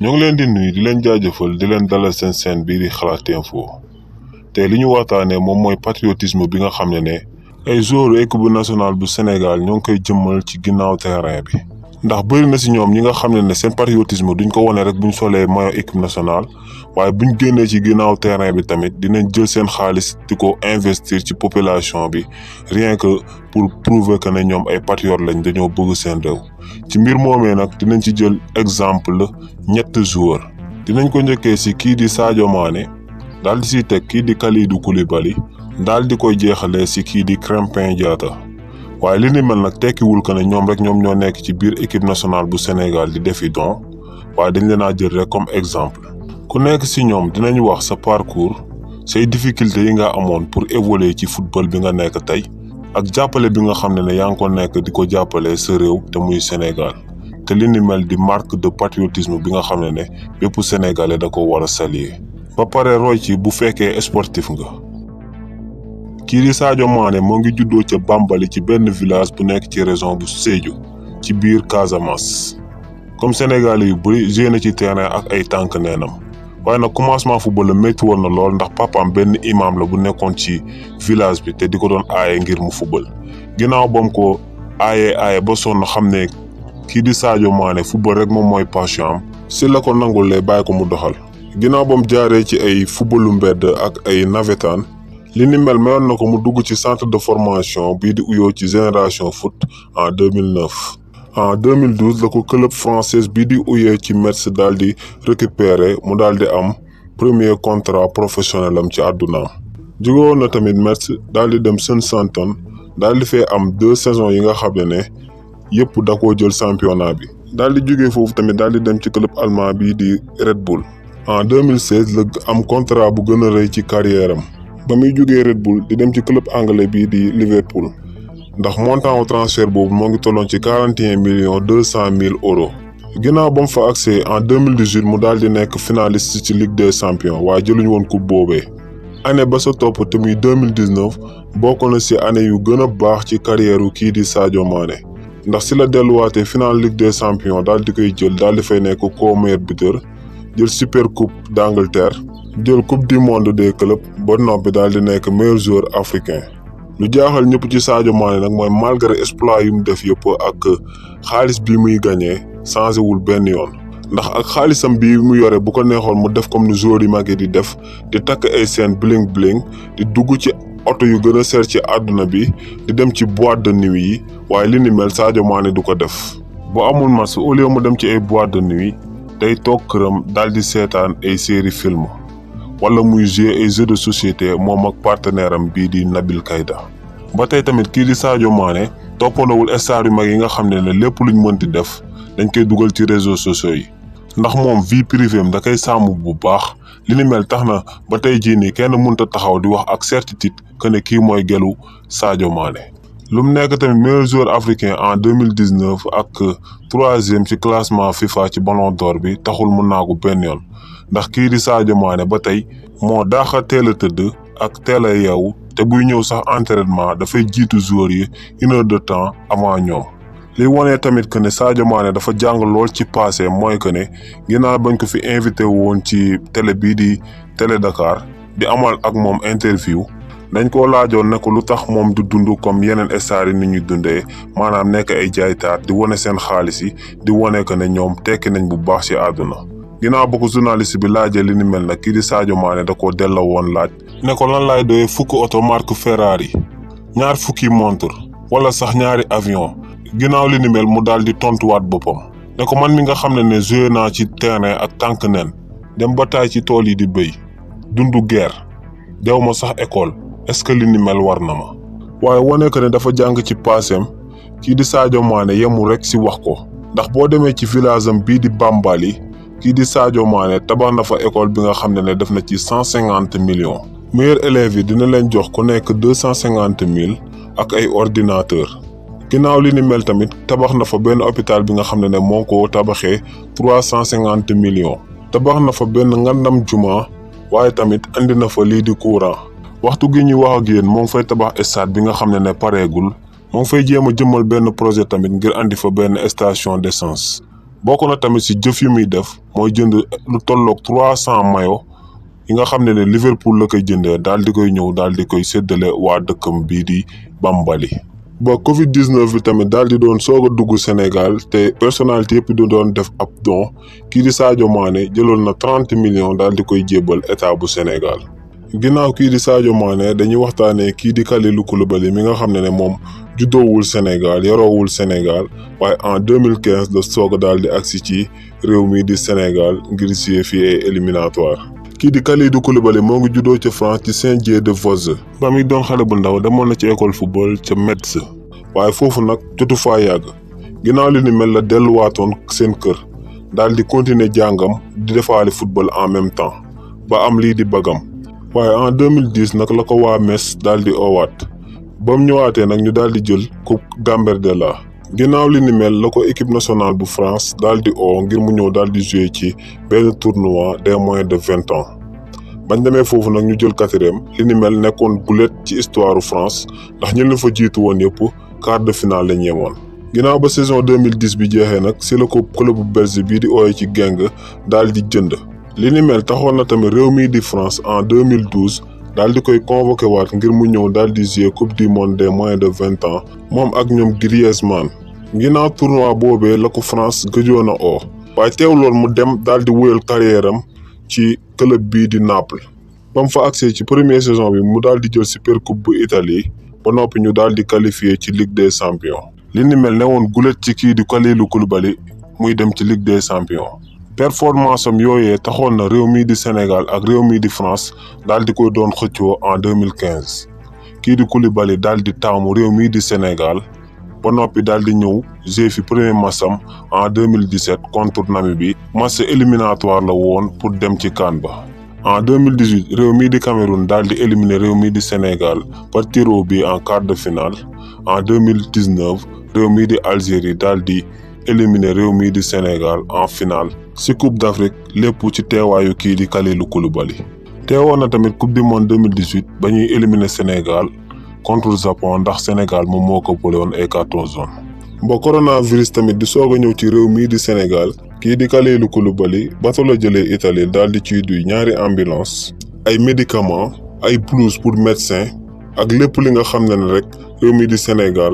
ñoo ngi leen di nuyu di leen jaajëfal di leen dalal seen chaîne bii di Xalaat Info te li ñu waxtaanee moom mooy patriotisme bi nga xam ne ay joueurs équipe nationale bu Sénégal ñoo ngi koy jëmmal ci ginnaaw terrain bi. ndax bëri na si ñoom ñi nga xam ne seen patriotisme duñ ko wane rek buñ solee maillot équipe nationale waaye buñ génnee ci ginnaaw terrain bi tamit dinañ jël seen xaalis di ko investir ci population bi rien que pour prouver que ne ñoom ay patriotes lañ dañoo bëgg seen réew. ci mbir moomee nag dinañ ci jël exemple ñett joueurs dinañ ko njëkkee si kii di Sadio Mané daal di siy teg kii di Kalidou Koulibaly daal di koy jeexalee si kii di Krépin Diatta. waaye li ni mel nag tekkiwul que ne ñoom rek ñoom ñoo nekk ci biir équipe nationale bu Sénégal di defi don waaye dañ leen a jël rek comme exemple ku nekk si ñoom dinañ wax sa parcours say difficultés yi nga amoon pour évoluer ci football bi nga nekk tey ak jàppale bi nga xam ne yaa ngi ko nekk di ko jàppale sa réew te muy Sénégal te li ni mel di marque de patriotisme bi nga xam ne bépp Sénégalais da ko war a saluer ba pare roy ci bu fekkee sportif nga. kii di Sadio Mané moo ngi juddoo ca Bambali ci benn village bu nekk ci région bu Sédhiou ci biir Casamance comme Sénégalais yu bëri joué na ci terrain ak ay tànk neenam waaye nag commencement football la métti woon na lool ndax papaam benn imam la bu nekkoon ci village bi te di ko doon aaye ngir mu football ginnaaw bam ko aaye ba sonn xam ne kii di Sadio Mané football rek moom mooy passion am si la ko nangul lay bàyyi ko mu doxal ginnaaw bam jaaree ci ay footballu mbedd ak ay navétane li ni mel mayoon na ko mu dugg ci centre de formation bii di uyoo ci Génération Foot en 2009 en 2012 la ko club française bii di uyee ci Metz daal di récupérer mu daal di am premier contrat professionnel am ci àddunaam jóge woon na tamit Metz daal di dem Southampton daal di fee am 2 saisons yi nga xam ne yëpp da koo jël championnat bi daal di jógee foofu tamit daal di dem ci club allemand bii di Red Bull en 2016 la am contrat bu gën a rëy ci carrière am ba muy jógee Red Bull di dem ci club anglais bii di Liverpool ndax montant au transfert boobu moo ngi tolloon ci 41,2 millions €. ginnaaw ba mu fa accès en 2018 mu daal di nekk finaliste ci Ligue des champions waaye jëluñu woon coupe boobee. année ba sa topp te muy 2019 bokk na si année yu gën a baax ci carrière kii di Sadio Mané ndax si la delluwaatee final Ligue des champions daal di koy jël daal di fay nekk co-meilleur buteur jël super coupe d'Angleterre. jël coupe du monde des clubs ba noppi daal di nekk meilleur joueur africain lu jaaxal ñëpp ci Sadio Mané nag mooy malgré exploit yu mu def yëpp ak xaalis bi muy gagné changé wul benn yoon ndax ak xaalisam bi mu yore bu ko neexoon mu def comme ni joueurs yi mag yi di def di takk ay seen bling bling di dugg ci oto yu gën a seer ci àdduna bi di dem ci boîte de nuit yi waaye li ni mel Sadio Mané du ko def bu amul match au lieu mu dem ci ay boîte de nuit day toog këram daal di seetaan ay série film wala muy jouer ay jeux de société moom ak partenaire am bii di Nabil Keita. ba tey tamit kii di Sadio Mané toppandawul star yu mag yi nga xam ne lépp luñ mënti def dañ koy dugal ci réseaux sociaux yi ndax moom vie privée am da koy sàmm bu baax li ni mel tax na ba tey jii nii kenn mënta taxaw di wax ak certitude que ne kii mooy gelu Sadio Mané. lu mu nekk tamit meilleur joueur africain en 2019 ak 3e ci classement FIFA ci Ballon d'Or bi taxul mu naagu benn yoon. ndax kii di Sadio Mané ba tey moo daaxa teel a tëdd ak teel a yeewu te buy ñëw sax entraînement dafay jiitu joueurs yi 1 heure de temps avant ñoom. li wone tamit que ne Sadio Mané dafa jàng lool ci passé mooy que ne ginnaaw bañ ko fi invité woon ci télé bii di Télé Dakar di amal ak moom interview dañ ko laajoon ne ko lu tax moom du dund comme yeneen stars yi ni ñuy dundee maanaam nekk ay jaaytaat di wone seen xaalis yi di wone que ne ñoom tekki nañ bu baax ci àdduna. ginnaaw ba ko journaliste bi laajee li ni mel nag kii di Sadio Mané da koo delloo woon laaj ne ko lan laay doyee fukki oto marque Ferrari 2 fukki montre wala sax 2 avion ginnaaw li ni mel mu daal di tontuwaat boppam ne ko man mi nga xam ne joué naa ci terrain ak tànk nen dem ba taay ci tool yi di béy dundu guerre dew ma sax école est-ce que li ni mel war na ma waaye wane que ne dafa jàng ci passem kii di Sadio Mané yemul rek si wax ko ndax boo demee ci village am bii di Bambali kii di Sadio Mané tabax na fa école bi nga xam ne def na ci 150 millions. meilleurs élèves yi dina leen jox ku nekk 250 000 ak ay ordinateur ginnaaw li ni mel tamit tabax na fa benn hôpital bi nga xam ne moo ko tabaxee 350 millions. tabax na fa benn ngandam juma waaye tamit andi na fa lii di courant waxtu gi ñuy wax ak yéen moo ngi fay tabax stade bi nga xam ne pareegul moo ngi fay jéem a jëmmal benn projet tamit ngir andi fa benn station d'essence bokk na tamit si jëf yu muy def mooy jënd lu tolloog 300 mayo yi nga xam ne Liverpool la koy jëndee daal di koy ñëw daal di koy séddale waa dëkkam bii di Bambali. ba Covid 19 bi tamit daal di doon soog a dugg Sénégal te personnalité yëpp di doon def ab don kii di Sadio Mané jëloon na 30 millions daal di koy jébbal état bu Sénégal. ginnaaw kii di Sadio Mané dañuy waxtaanee kii di Kalidou Koulibaly mi nga xam ne moom juddoowul Sénégal yaroowul Sénégal waaye en 2015 la soog a daal di agsi ci réew mi di Sénégal ngir jouer fii ay éliminatoire. kii di Kalidou Koulibaly moo ngi juddoo ca France ci Saint-Dié-de-Vauzes. ba muy doon xale bu ndaw demoon na ci école football ca Metz waaye foofu nag jotu faa yàgg ginnaaw li ni mel la delluwaatoon seen kër daal di continuer jàngam di defaale football en même temps ba am lii di bagam. waaye en 2010 nag la ko waa Metz daal di oowaat ba mu ñëwaatee nag ñu daal di jël coupe Gambardella. ginnaaw li ni mel la ko équipe nationale bu France daal di oo ngir mu ñëw daal di jouer ci benn tournoi des moins de 20 ans. bañ demee foofu nag ñu jël 4e li ni mel nekkoon gulet ci histoire France ndax ñu leen fa jiitu woon yëpp quart de finale la ñeemoon. ginnaaw ba saison 2010 bi jeexee nag si la ko club bu Belgique bii di ooyee ci Genk daal di jënd. li ni mel taxoon na tamit réew mii di France en 2012 daal di koy convoqué waat ngir mu ñëw daal di jouer coupe du monde des moins de 20 ans moom ak ñoom Griezmann. ginnaaw tournoi boobee la ko France gëjoon a oo waaye teewloon mu dem daal di wéyal carrière am ci club bii di Naples. ba mu fa agsee ci première saison bi mu daal di jël super coupe bu Italie ba noppi ñu daal di qualifié ci Ligue des champions. li ni mel ne woon gulet ci kii di Kalidou Koulibaly muy dem ci Ligue des champions. performance am yooyee taxoon na réew mii di Sénégal ak réew mii di France daal di koy doon xëccoo en 2015 kii di Koulibaly daal di taamu réew mii di Sénégal ba noppi daal di ñëw jouer fi premier match am en 2017 contre Namibie match éliminatoire la woon pour dem ci CAN ba. en 2018 réew mii di Cameroun daal di éliminer réew mii di Sénégal par tir au but en quart de finale. en 2019 réew mii di Algérie daal di éliminer réew mii di Sénégal en finale ci coupe d'Afrique lépp ci teewaayu kii di Kalidou Koulibaly. teewoon na tamit coupe du monde 2018 ba ñuy éliminer Sénégal contre Japon ndax Sénégal moom moo ko boole woon ay carton jaune. ba coronavirus tamit di soog a ñëw ci réew mii di Sénégal kii di Kalidou Koulibaly bato la jëlee Italie daal di ciy duy ñaari ambulance ay médicaments ay blouse pour médecin ak lépp li nga xam ne rek réew mii di Sénégal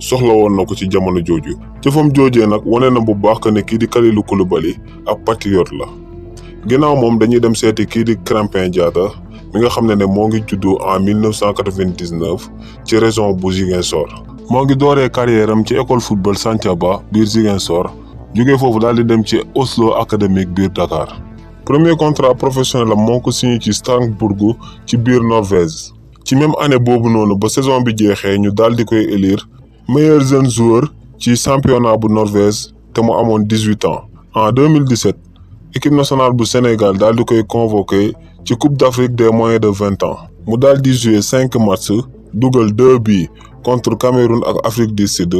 soxla woon na ko ci jamono jooju. jëfam joojee nag wane na bu baax que ne kii di Kalidou Koulibaly ab patriote la. ginnaaw moom dañuy dem seeti kii di Krépin Diatta mi nga xam ne moo ngi juddu en 1999 ci région bu Ziguinchor. moo ngi dooree carrière am ci école football Santhiaba biir Ziguinchor jógee foofu daal di dem ci Oslo académique biir Dakar. premier contrat professionnel am moo ko signé ci Strasbourg ci biir Norvège. ci même année boobu noonu ba saison bi jeexee ñu daal di koy élire meilleur jeune joueur ci championnat bu Norvège te mu amoon 18 ans. en 2017 équipe nationale bu Sénégal daal di koy convoqué ci coupe d'Afrique des moins de 20 ans mu daal di jouer 5 matchs dugal 2 buts contre Cameroun ak Afrique du Sud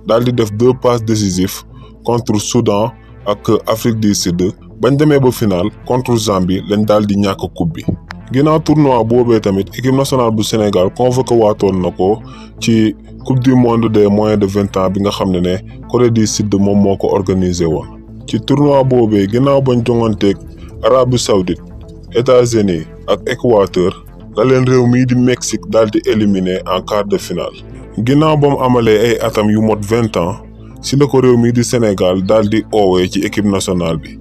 daal di def 2 passes décisives contre Soudan ak Afrique du Sud bañ demee ba final contre Zambie lañ daal di ñàkk coupe bi. ginnaaw tournoi boobee tamit équipe nationale bu Sénégal convoqué waatoon na ko ci coupe du monde des moins de 20 ans bi nga xam ne Corée du Sud moom moo ko organisé woon. ci tournoi boobee ginnaaw bañ jonganteeg Arabie Saoudite États-Unis ak Équateur la leen réew mii di Mexique daal di éliminé en quart de finale. ginnaaw ba mu amalee ay atam yu mot 20 ans si la ko réew mii di Sénégal daal di oowee ci équipe nationale bi.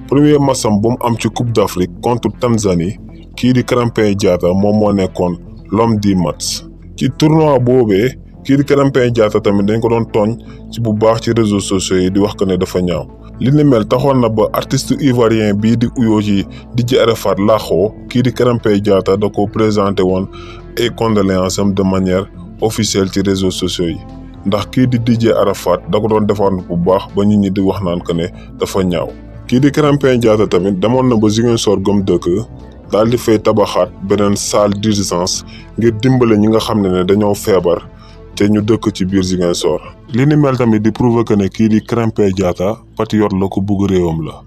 premier matcham bu mu am ci coupe d'Afrique contre Tanzanie kii di Krépin Diatta moom moo nekkoon l'homme du match. ci tournoi boobee kii di Krépin Diatta tamit dañ ko doon tooñ ci bu baax ci réseaux sociaux yi di wax que ne dafa ñaaw. li ni mel taxoon na ba artiste ivoirien bii di uyoo ci DJ Arafat laaxoo kii di Krépin Diatta da ko présenté woon ay condoléances am de manière officielle ci réseaux sociaux yi ndax kii di DJ Arafat da ko doon defoon bu baax ba nit ñi di wax naan que ne dafa ñaaw. kii di Krépin Diatta tamit demoon na ba Ziguinchor gom dëkk daal di fay tabaxaat beneen salle d'urgence ngir dimbale ñi nga xam ne dañoo feebar te ñu dëkk ci biir Ziguinchor. li ni mel tamit di prouver que ne kii di Krépin Diatta patriote la ko bugg réewam la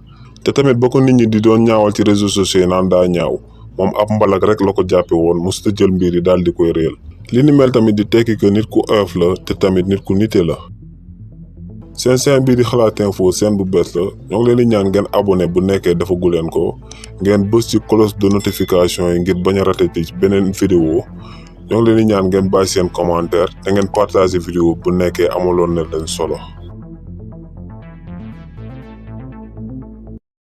te tamit ba ko nit ñi di doon ñaawal ci réseaux sociaux yi naan daa ñaaw moom ab mbalak rek la ko jàppe woon mosut a jël mbir yi daal di koy réel. li ni mel tamit di tekki que nit ku oyof la te tamit nit ku nite la. seen chaîne bii di Xalaat Info chaîne bu bees la ñoo ngi leen di ñaan ngeen abonné bu nekkee defagu leen ko ngeen bës ci cloche de notification yi ngir bañ a raté ci beneen vidéo ñoo ngi leen di ñaan ngeen bàyyi seen commentaire te ngeen partager vidéo bu nekkee amaloon na leen solo.